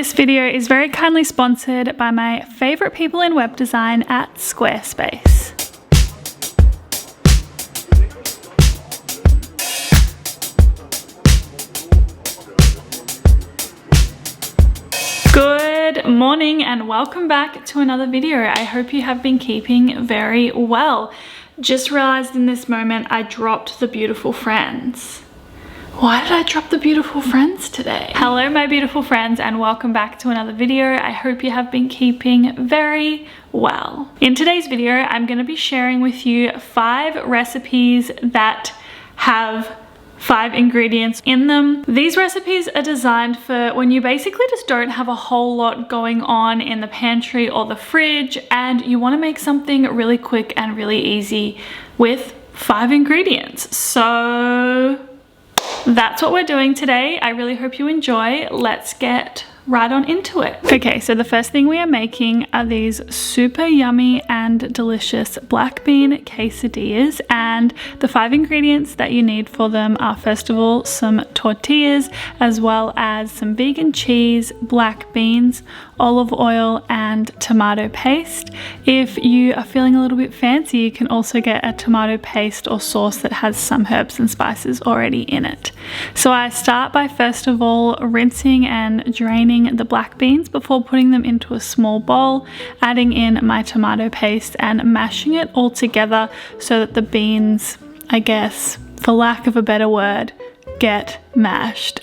This video is very kindly sponsored by my favorite people in web design at Squarespace. Good morning and welcome back to another video. I hope you have been keeping very well. Just realized in this moment I dropped the beautiful friends. Why did I drop the beautiful friends today? Hello my beautiful friends and welcome back to another video. I hope you have been keeping very well. In today's video, I'm going to be sharing with you 5 recipes that have 5 ingredients in them. These recipes are designed for when you basically just don't have a whole lot going on in the pantry or the fridge and you want to make something really quick and really easy with 5 ingredients. So that's what we're doing today. I really hope you enjoy. Let's get right on into it. Okay, so the first thing we are making are these super yummy and delicious black bean quesadillas, and the 5 ingredients that you need for them are, first of all, some tortillas, as well as some vegan cheese, black beans, olive oil, and tomato paste. If you are feeling a little bit fancy, you can also get a tomato paste or sauce that has some herbs and spices already in it. So I start by first of all rinsing and draining the black beans before putting them into a small bowl, adding in my tomato paste and mashing it all together so that the beans, I guess, for lack of a better word, get mashed.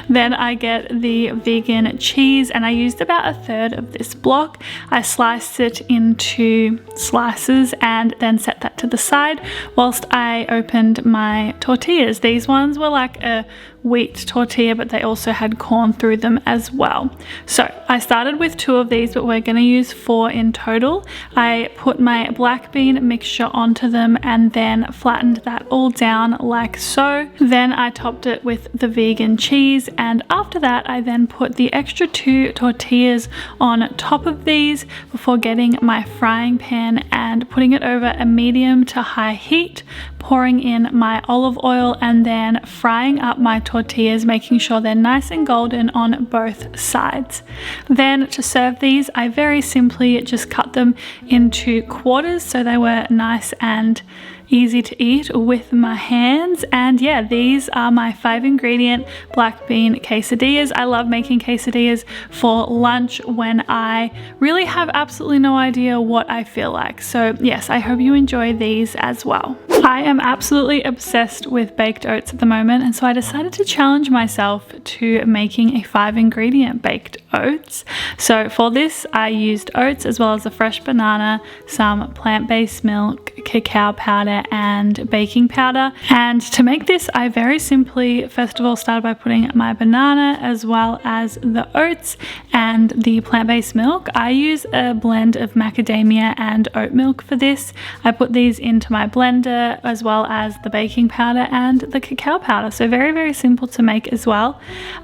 Then I get the vegan cheese and I used about 1/3 of this block. I sliced it into slices and then set that to the side whilst I opened my tortillas. These ones were like a wheat tortilla, but they also had corn through them as well. So I started with 2 of these, but we're going to use 4 in total. I put my black bean mixture onto them and then flattened that all down like so. Then I topped it with the vegan cheese, and after that I then put the extra 2 tortillas on top of these before getting my frying pan and putting it over a medium to high heat, pouring in my olive oil and then frying up my tortillas, making sure they're nice and golden on both sides. Then to serve these, I very simply just cut them into quarters so they were nice and easy to eat with my hands. And yeah, these are my 5 ingredient black bean quesadillas. I love making quesadillas for lunch when I really have absolutely no idea what I feel like. So yes, I hope you enjoy these as well. I am absolutely obsessed with baked oats at the moment, and so I decided to challenge myself to making a 5 ingredient baked oats. So for this I used oats as well as a fresh banana, some plant-based milk, cacao powder and baking powder. And to make this, I very simply first of all started by putting my banana as well as the oats and the plant-based milk. I use a blend of macadamia and oat milk for this. I put these into my blender as well as the baking powder and the cacao powder. So very, very simple to make as well.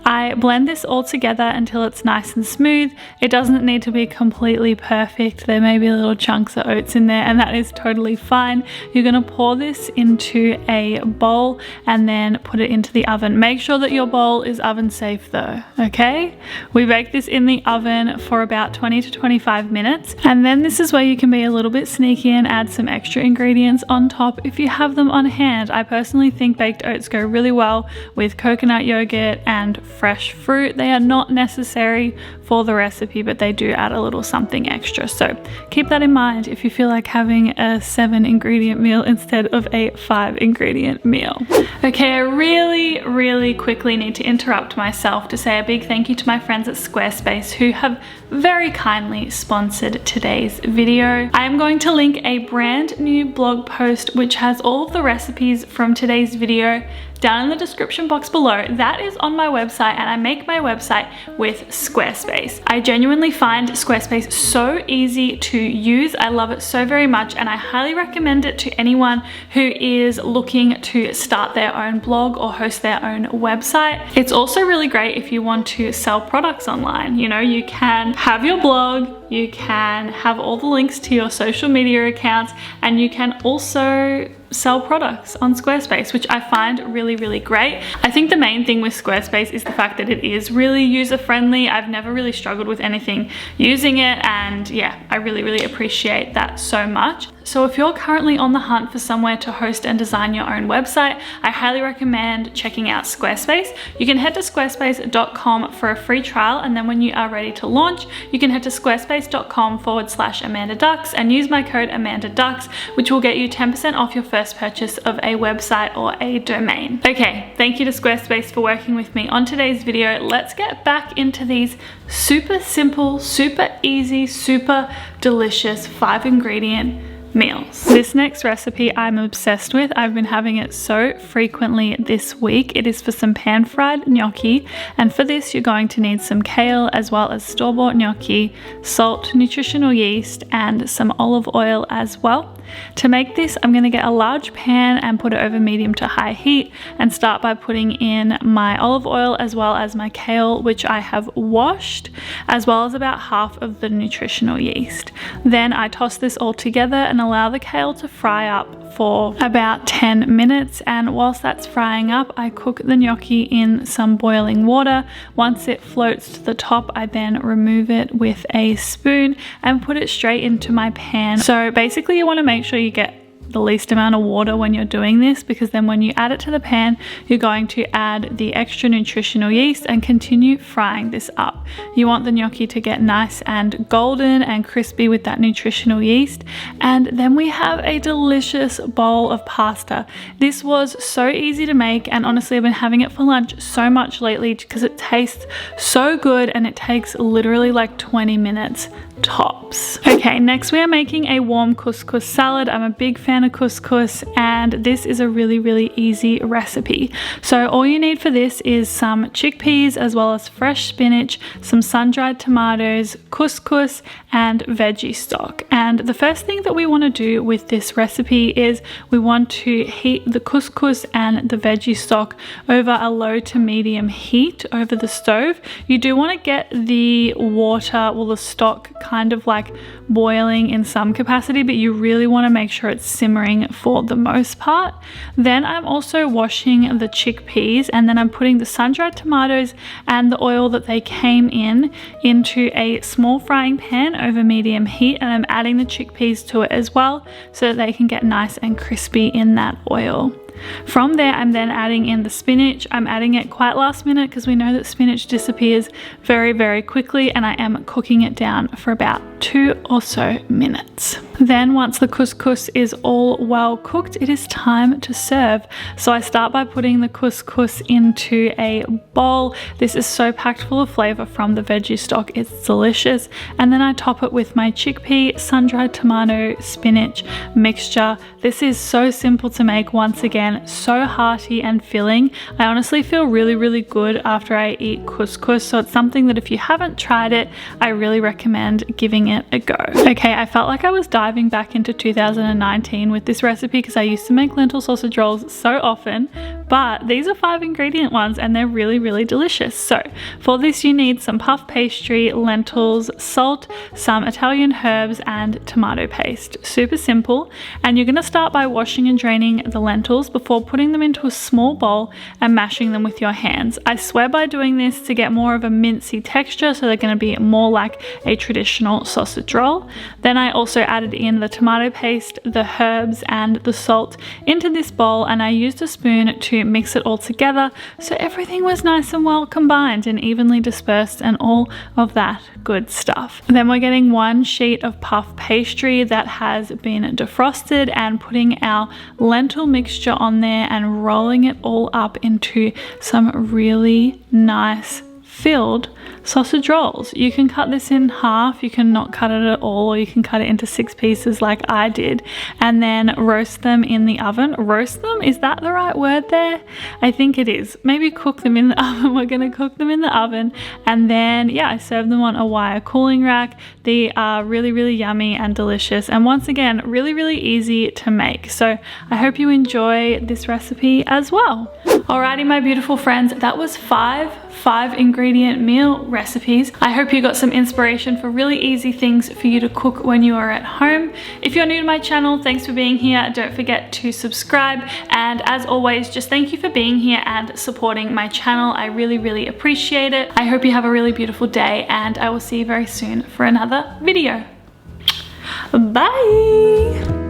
I blend this all together until it's nice and smooth. It doesn't need to be completely perfect. There may be little chunks of oats in there and that is totally fine. You're going to pour this into a bowl and then put it into the oven. Make sure that your bowl is oven safe though, okay? We bake this in the oven for about 20 to 25 minutes, and then this is where you can be a little bit sneaky and add some extra ingredients on top if you have them on hand. I personally think baked oats go really well with coconut yogurt and fresh fruit. They are not necessary for the recipe, but they do add a little something extra. So keep that in mind if you feel like having a 7 ingredient meal instead of a 5 ingredient meal. Okay, I really quickly need to interrupt myself to say a big thank you to my friends at Squarespace who have very kindly sponsored today's video. I am going to link a brand new blog post which has all of the recipes from today's video down in the description box below. That is on my website, and I make my website with Squarespace. I genuinely find Squarespace so easy to use. I love it so very much, and I highly recommend it to anyone who is looking to start their own blog or host their own website. It's also really great if you want to sell products online. You know, you can have your blog, you can have all the links to your social media accounts, and you can also sell products on Squarespace, which I find really, really great. I think the main thing with Squarespace is the fact that it is really user-friendly. I've never really struggled with anything using it, and yeah, I really, really appreciate that so much. So if you're currently on the hunt for somewhere to host and design your own website, I highly recommend checking out Squarespace. You can head to squarespace.com for a free trial, and then when you are ready to launch, you can head to squarespace.com/AmandaDux and use my code AmandaDux, which will get you 10% off your first purchase of a website or a domain. Okay, thank you to Squarespace for working with me on today's video. Let's get back into these super simple, super easy, super delicious 5-ingredient meals. This next recipe I'm obsessed with. I've been having it so frequently this week. It is for some pan-fried gnocchi, and for this you're going to need some kale as well as store-bought gnocchi, salt, nutritional yeast, and some olive oil as well. To make this, I'm going to get a large pan and put it over medium to high heat and start by putting in my olive oil as well as my kale, which I have washed, as well as about half of the nutritional yeast. Then I toss this all together and allow the kale to fry up for about 10 minutes, and whilst that's frying up, I cook the gnocchi in some boiling water. Once it floats to the top, I then remove it with a spoon and put it straight into my pan. So basically you want to make sure you get the least amount of water when you're doing this, because then when you add it to the pan, you're going to add the extra nutritional yeast and continue frying this up. You want the gnocchi to get nice and golden and crispy with that nutritional yeast. And then we have a delicious bowl of pasta. This was so easy to make, and honestly I've been having it for lunch so much lately because it tastes so good and it takes literally like 20 minutes tops. Okay, next we are making a warm couscous salad. I'm a big fan of couscous, and this is a really, really easy recipe. So all you need for this is some chickpeas as well as fresh spinach, some sun-dried tomatoes, couscous, and veggie stock. And the first thing that we want to do with this recipe is we want to heat the couscous and the veggie stock over a low to medium heat over the stove. You do want to get the water, well, the stock kind of like boiling in some capacity, but you really want to make sure it's simmering for the most part. Then I'm also washing the chickpeas, and then I'm putting the sun-dried tomatoes and the oil that they came in into a small frying pan over medium heat, and I'm adding the chickpeas to it as well so that they can get nice and crispy in that oil. From there, I'm then adding in the spinach. I'm adding it quite last minute because we know that spinach disappears very, very quickly, and I am cooking it down for about 2 or so minutes. Then once the couscous is all well cooked, it is time to serve. So I start by putting the couscous into a bowl. This is so packed full of flavor from the veggie stock. It's delicious. And then I top it with my chickpea, sun-dried tomato, spinach mixture. This is so simple to make. Once again, so hearty and filling. I honestly feel really, really good after I eat couscous, so it's something that if you haven't tried it, I really recommend giving it a go. Okay, I felt like I was diving back into 2019 with this recipe because I used to make lentil sausage rolls so often, but these are 5-ingredient ones and they're really, really delicious. So for this you need some puff pastry, lentils, salt, some Italian herbs, and tomato paste. Super simple. And you're going to start by washing and draining the lentils before putting them into a small bowl and mashing them with your hands. I swear by doing this to get more of a mincy texture, so they're going to be more like a traditional sausage roll. Then I also added in the tomato paste, the herbs, and the salt into this bowl, and I used a spoon to mix it all together so everything was nice and well combined and evenly dispersed and all of that good stuff. Then we're getting 1 sheet of puff pastry that has been defrosted and putting our lentil mixture on there and rolling it all up into some really nice filled sausage rolls. You can cut this in half, you can not cut it at all, or you can cut it into 6 pieces like I did, and then roast them in the oven. Roast them? Is that the right word there? I think it is. Maybe cook them in the oven. We're going to cook them in the oven, and then yeah, I serve them on a wire cooling rack. They are really, really yummy and delicious, and once again, really, really easy to make. So I hope you enjoy this recipe as well. Alrighty, my beautiful friends, that was five ingredient meal recipes. I hope you got some inspiration for really easy things for you to cook when you are at home. If you're new to my channel, thanks for being here. Don't forget to subscribe, and as always, just thank you for being here and supporting my channel. I really appreciate it. I hope you have a really beautiful day, and I will see you very soon for another video. Bye.